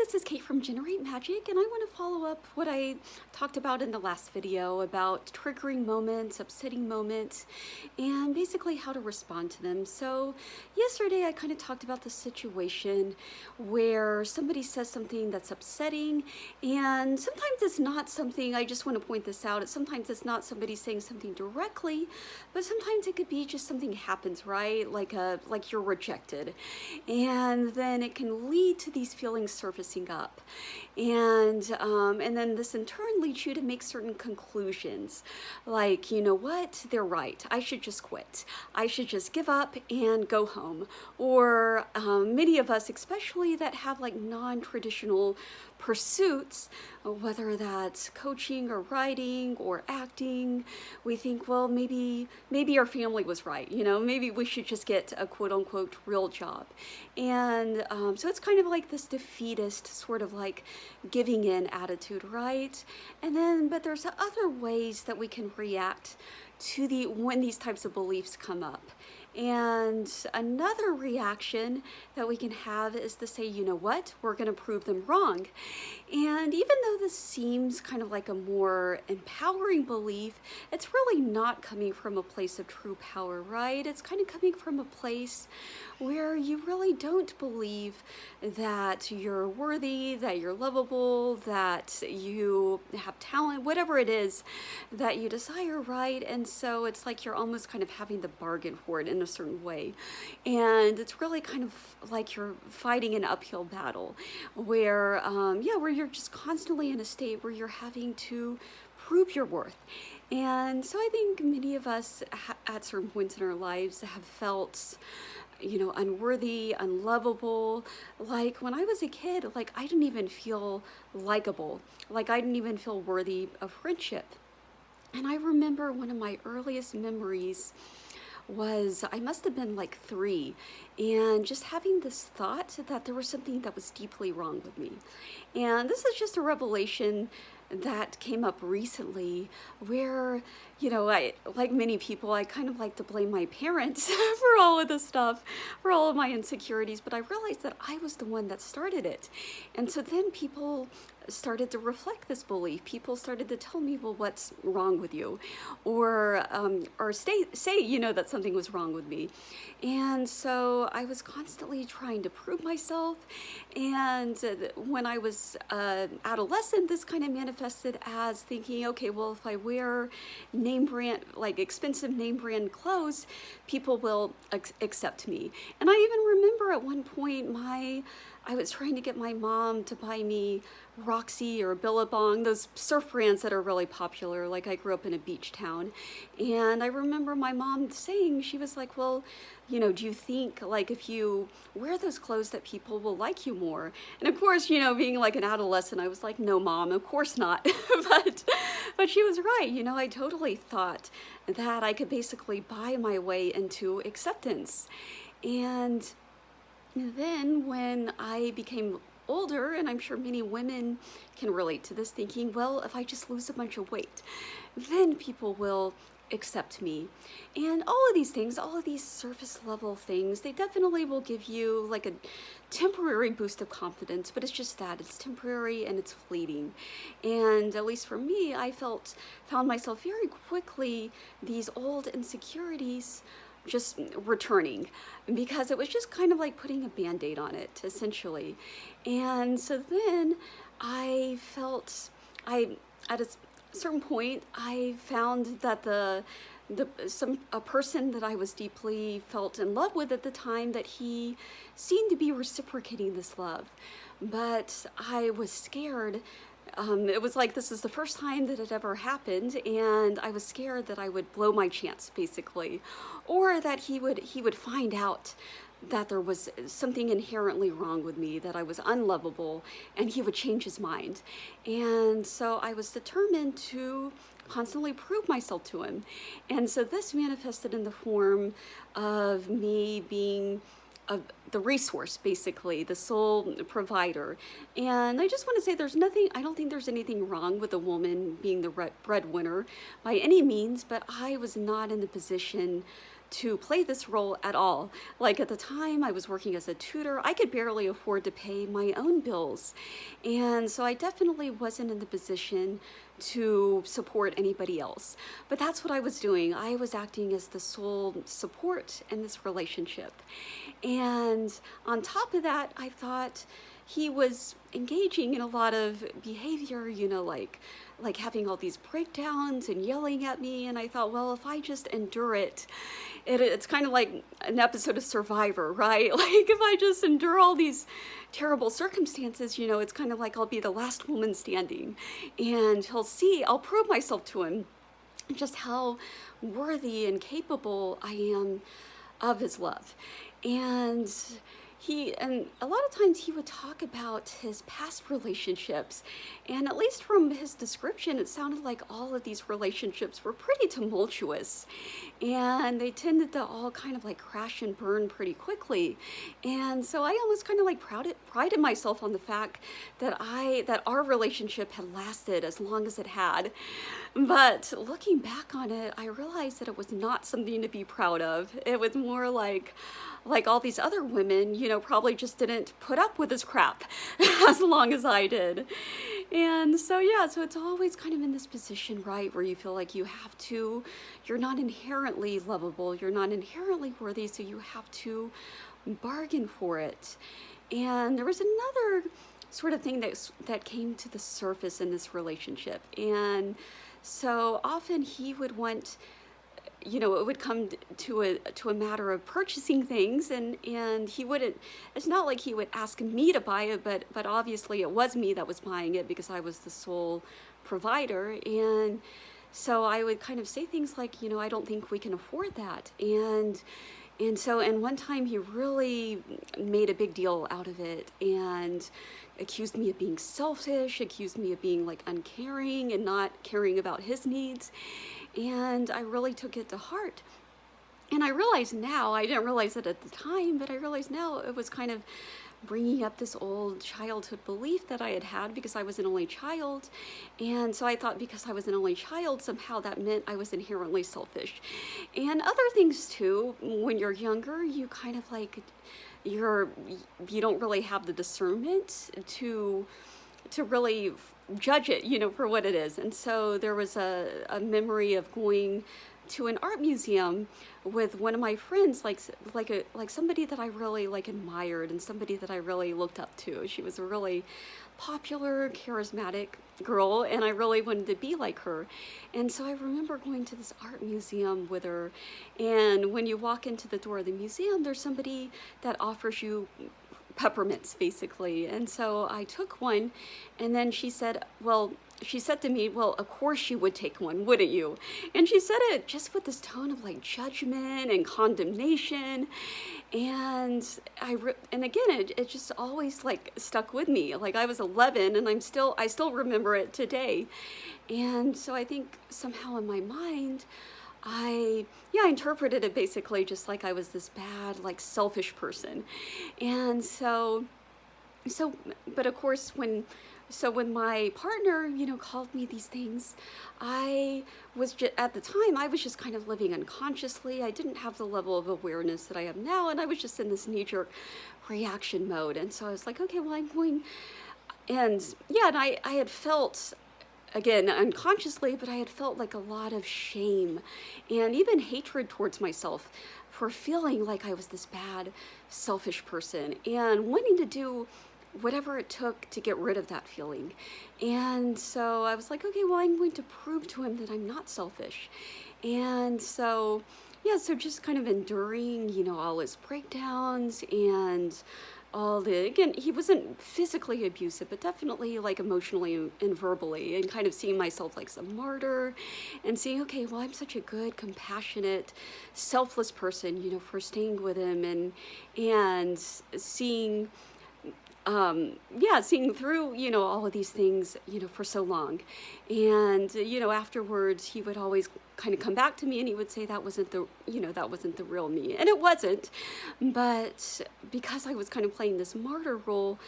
this is Kate from Generate Magic, and I want to follow up what I talked about in the last video about triggering moments, upsetting moments, and basically how to respond to them. So yesterday I kind of talked about the situation where somebody says something that's upsetting, and sometimes it's not something, I just want to point this out, sometimes it's not somebody saying something directly, but sometimes it could be just something happens, right? Like you're rejected, and then it can lead to these feelings surfacing up, and then this in turn leads you to make certain conclusions, like, you know what, they're right, I should just quit, I should just give up and go home. Or many of us, especially that have like non-traditional pursuits, whether that's coaching or writing or acting, we think, well, maybe our family was right, you know, maybe we should just get a quote-unquote real job. And so it's kind of like this defeatist sort of like giving in attitude, right? And then, but there's other ways that we can react to when these types of beliefs come up. And another reaction that we can have is to say, you know what, we're going to prove them wrong. And even though this seems kind of like a more empowering belief, it's really not coming from a place of true power, right? It's kind of coming from a place where you really don't believe that you're worthy, that you're lovable, that you have talent, whatever it is that you desire, right? And so it's like you're almost kind of having to bargain for it in a certain way. And it's really kind of like you're fighting an uphill battle where, where you're just constantly in a state where you're having to prove your worth. And so I think many of us at certain points in our lives have felt, you know, unworthy, unlovable. Like when I was a kid, like I didn't even feel likable. Like I didn't even feel worthy of friendship. And I remember one of my earliest memories was, I must have been like 3, and just having this thought that there was something that was deeply wrong with me. And this is just a revelation that came up recently where, you know, I, like many people, I kind of like to blame my parents for all of this stuff, for all of my insecurities, but I realized that I was the one that started it. And so then people started to reflect this belief. People started to tell me, well, what's wrong with you? Or say, you know, that something was wrong with me. And so I was constantly trying to prove myself. And when I was adolescent, this kind of manifested as thinking, okay, well, if I wear name brand, like expensive name brand clothes, people will accept me. And I even remember at one point I was trying to get my mom to buy me Roxy or Billabong, those surf brands that are really popular. Like I grew up in a beach town. And I remember my mom saying, she was like, well, you know, do you think like if you wear those clothes that people will like you more? And of course, you know, being like an adolescent, I was like, no, Mom, of course not. but she was right. You know, I totally thought that I could basically buy my way into acceptance. And then when I became older, and I'm sure many women can relate to this, thinking, well, if I just lose a bunch of weight, then people will accept me. And all of these things, all of these surface level things, they definitely will give you like a temporary boost of confidence, but it's just that, it's temporary and it's fleeting. And at least for me, I found myself very quickly, these old insecurities just returning, because it was just kind of like putting a band-aid on it, essentially. And so then I felt, at a certain point, I found that a person that I was deeply felt in love with at the time, that he seemed to be reciprocating this love. But I was scared. It was like, this is the first time that it ever happened, and I was scared that I would blow my chance, basically, or that he would find out that there was something inherently wrong with me, that I was unlovable, and he would change his mind. And so I was determined to constantly prove myself to him. And so this manifested in the form of me being the resource, basically, the sole provider. And I just want to say I don't think there's anything wrong with a woman being the breadwinner by any means, but I was not in the position to play this role at all. Like at the time I was working as a tutor, I could barely afford to pay my own bills. And so I definitely wasn't in the position to support anybody else. But that's what I was doing. I was acting as the sole support in this relationship. And on top of that, I thought he was engaging in a lot of behavior, like having all these breakdowns and yelling at me. And I thought, well, if I just endure it's kind of like an episode of Survivor, right? Like if I just endure all these terrible circumstances, it's kind of like I'll be the last woman standing, and I'll prove myself to him just how worthy and capable I am of his love. And a lot of times he would talk about his past relationships, and at least from his description, it sounded like all of these relationships were pretty tumultuous, and they tended to all kind of like crash and burn pretty quickly. And so I almost kind of like prided myself on the fact that our relationship had lasted as long as it had. But looking back on it, I realized that it was not something to be proud of. It was more like all these other women, probably just didn't put up with his crap as long as I did. And so, so it's always kind of in this position, right, where you feel like you're not inherently lovable, you're not inherently worthy, so you have to bargain for it. And there was another sort of thing that came to the surface in this relationship. And so often he would want, it would come to a matter of purchasing things, and he wouldn't, it's not like he would ask me to buy it, but obviously it was me that was buying it because I was the sole provider. And so I would kind of say things like, I don't think we can afford that. And one time he really made a big deal out of it and accused me of being selfish, accused me of being like uncaring and not caring about his needs. And I really took it to heart. And I realize now, I didn't realize it at the time, but I realize now it was kind of bringing up this old childhood belief that I had because I was an only child. And so I thought because I was an only child, somehow that meant I was inherently selfish. And other things too, when you're younger, you kind of like, you don't really have the discernment to really judge it, for what it is. And so there was a memory of going to an art museum with one of my friends, like somebody that I really admired and somebody that I really looked up to. She was a really popular, charismatic girl, and I really wanted to be like her. And so I remember going to this art museum with her, and when you walk into the door of the museum, there's somebody that offers you peppermints, basically. And so I took one, and then she said to me, well, of course you would take one, wouldn't you? And she said it just with this tone of like judgment and condemnation. And again, it just always like stuck with me. Like I was 11 and I still remember it today. And so I think somehow in my mind, I interpreted it basically just like I was this bad, like selfish person. And but of course when my partner, called me these things, at the time, I was just kind of living unconsciously. I didn't have the level of awareness that I have now, and I was just in this knee-jerk reaction mode. And so I was like, okay, well, I'm going, and I had felt, again, unconsciously, but I had felt like a lot of shame and even hatred towards myself for feeling like I was this bad, selfish person and wanting to do whatever it took to get rid of that feeling. And so I was like, okay, well, I'm going to prove to him that I'm not selfish. And so just kind of enduring, all his breakdowns and again, he wasn't physically abusive, but definitely like emotionally and verbally, and kind of seeing myself like some martyr and seeing, okay, well, I'm such a good, compassionate, selfless person, for staying with him and seeing through, all of these things, for so long. And, afterwards he would always kind of come back to me and he would say that wasn't the real me. And it wasn't, but because I was kind of playing this martyr role,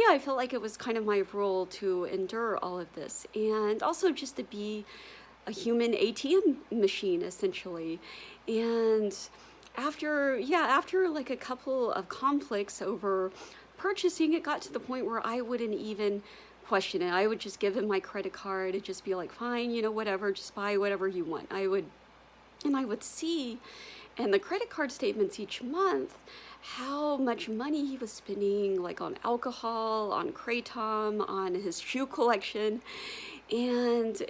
I felt like it was kind of my role to endure all of this and also just to be a human ATM machine, essentially. And after like a couple of conflicts over purchasing, it got to the point where I wouldn't even question it. I would just give him my credit card and just be like, fine, whatever, just buy whatever you want. I would see in the credit card statements each month how much money he was spending, like on alcohol, on kratom, on his shoe collection, and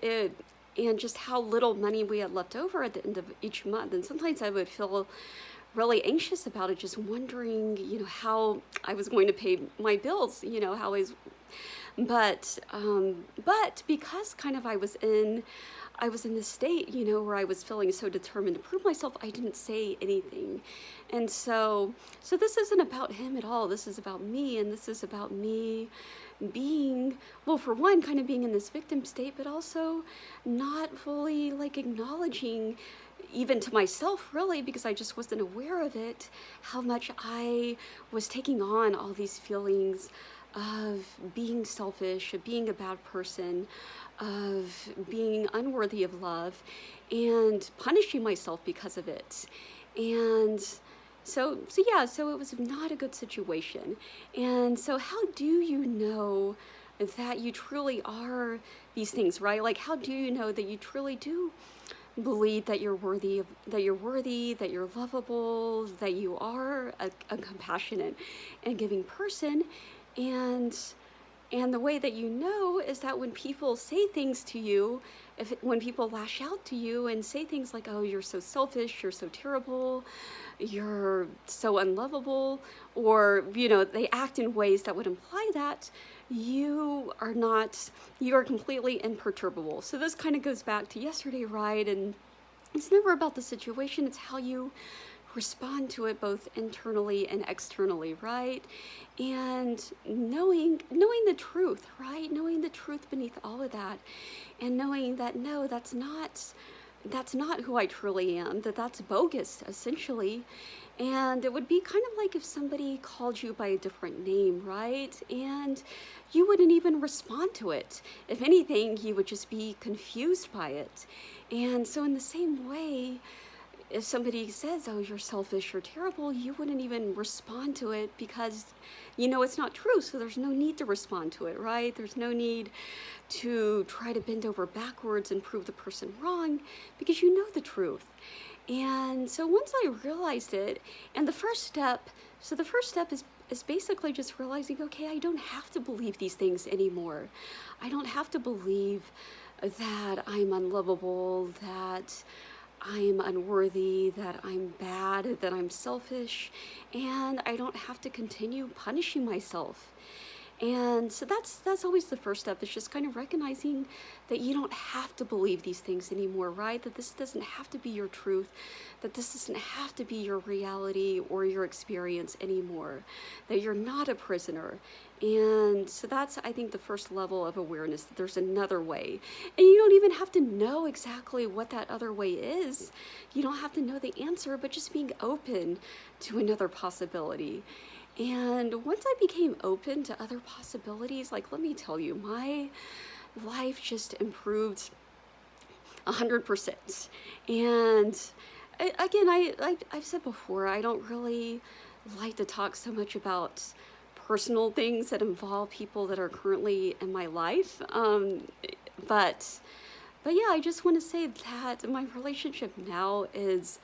just how little money we had left over at the end of each month. And sometimes I would feel really anxious about it, just wondering, how I was going to pay my bills, how I was, but because kind of I was in this state, where I was feeling so determined to prove myself, I didn't say anything. And so this isn't about him at all. This is about me, and this is about me being, well, for one, kind of being in this victim state, but also not fully like acknowledging, even to myself really, because I just wasn't aware of it, how much I was taking on all these feelings of being selfish, of being a bad person, of being unworthy of love, and punishing myself because of it. And so it was not a good situation. And so how do you know that you truly are these things, right? Like, how do you know that you truly do believe that you're worthy, that you're lovable, that you are a compassionate and giving person? And the way that you know is that when people say things to you, when people lash out to you and say things like, oh, you're so selfish, you're so terrible, you're so unlovable, or, they act in ways that would imply that, you are completely imperturbable. So this kind of goes back to yesterday, right? And it's never about the situation, it's how you respond to it both internally and externally, right? And knowing the truth, right? Knowing the truth beneath all of that, and knowing that no, that's not who I truly am, that's bogus, essentially. And it would be kind of like if somebody called you by a different name, right? And you wouldn't even respond to it. If anything, you would just be confused by it. And so in the same way, if somebody says, oh, you're selfish or terrible, you wouldn't even respond to it because it's not true. So there's no need to respond to it, right? There's no need to try to bend over backwards and prove the person wrong because you know the truth. And so once I realized it, and the first step is basically just realizing, okay, I don't have to believe these things anymore. I don't have to believe that I'm unlovable, that I'm unworthy, that I'm bad, that I'm selfish, and I don't have to continue punishing myself. And so that's always the first step. It's just kind of recognizing that you don't have to believe these things anymore, right? That this doesn't have to be your truth, that this doesn't have to be your reality or your experience anymore, that you're not a prisoner. And so that's, I think, the first level of awareness, that there's another way. And you don't even have to know exactly what that other way is. You don't have to know the answer, but just being open to another possibility. And once I became open to other possibilities, like, let me tell you, my life just improved 100%. And again, I've said before, I don't really like to talk so much about personal things that involve people that are currently in my life. But yeah, I just want to say that my relationship now is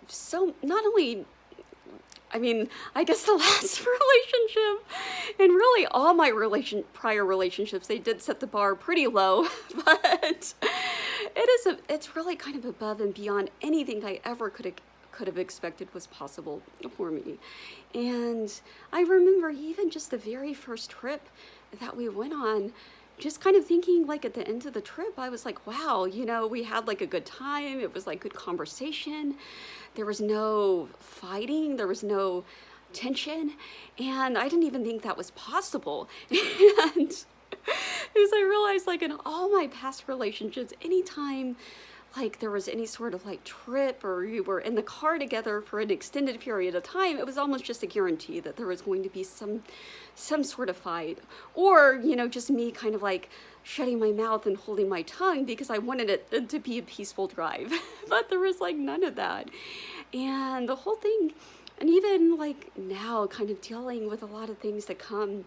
so, not only, I guess the last relationship and really all my prior relationships, they did set the bar pretty low, but it's really kind of above and beyond anything I ever could have expected was possible for me. And I remember even just the very first trip that we went on, just kind of thinking, like, at the end of the trip, I was like, wow, we had like a good time. It was like good conversation. There was no fighting. There was no tension. And I didn't even think that was possible. And as I realized, like, in all my past relationships, anytime like there was any sort of like trip or you were in the car together for an extended period of time, it was almost just a guarantee that there was going to be some sort of fight, or just me kind of like shutting my mouth and holding my tongue because I wanted it to be a peaceful drive. But there was like none of that. And the whole thing, and even like now kind of dealing with a lot of things that come,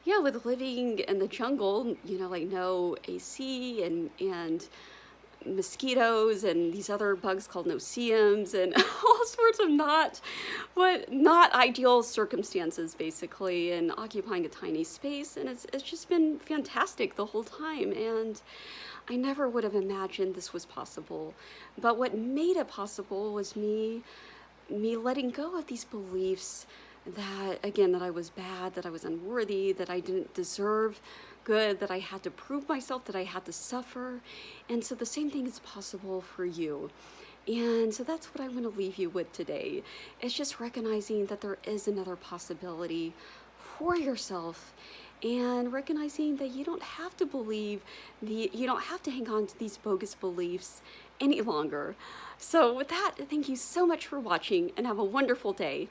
yeah, with living in the jungle, you know, like no AC and mosquitoes and these other bugs called no-see-ums and all sorts of not ideal circumstances, basically, and occupying a tiny space. And it's just been fantastic the whole time, and I never would have imagined this was possible. But what made it possible was me letting go of these beliefs that, again, that I was bad, that I was unworthy, that I didn't deserve good, that I had to prove myself, that I had to suffer. And so the same thing is possible for you. And so that's what I want to leave you with today. It's just recognizing that there is another possibility for yourself, and recognizing that you don't have to you don't have to hang on to these bogus beliefs any longer. So with that, thank you so much for watching, and have a wonderful day.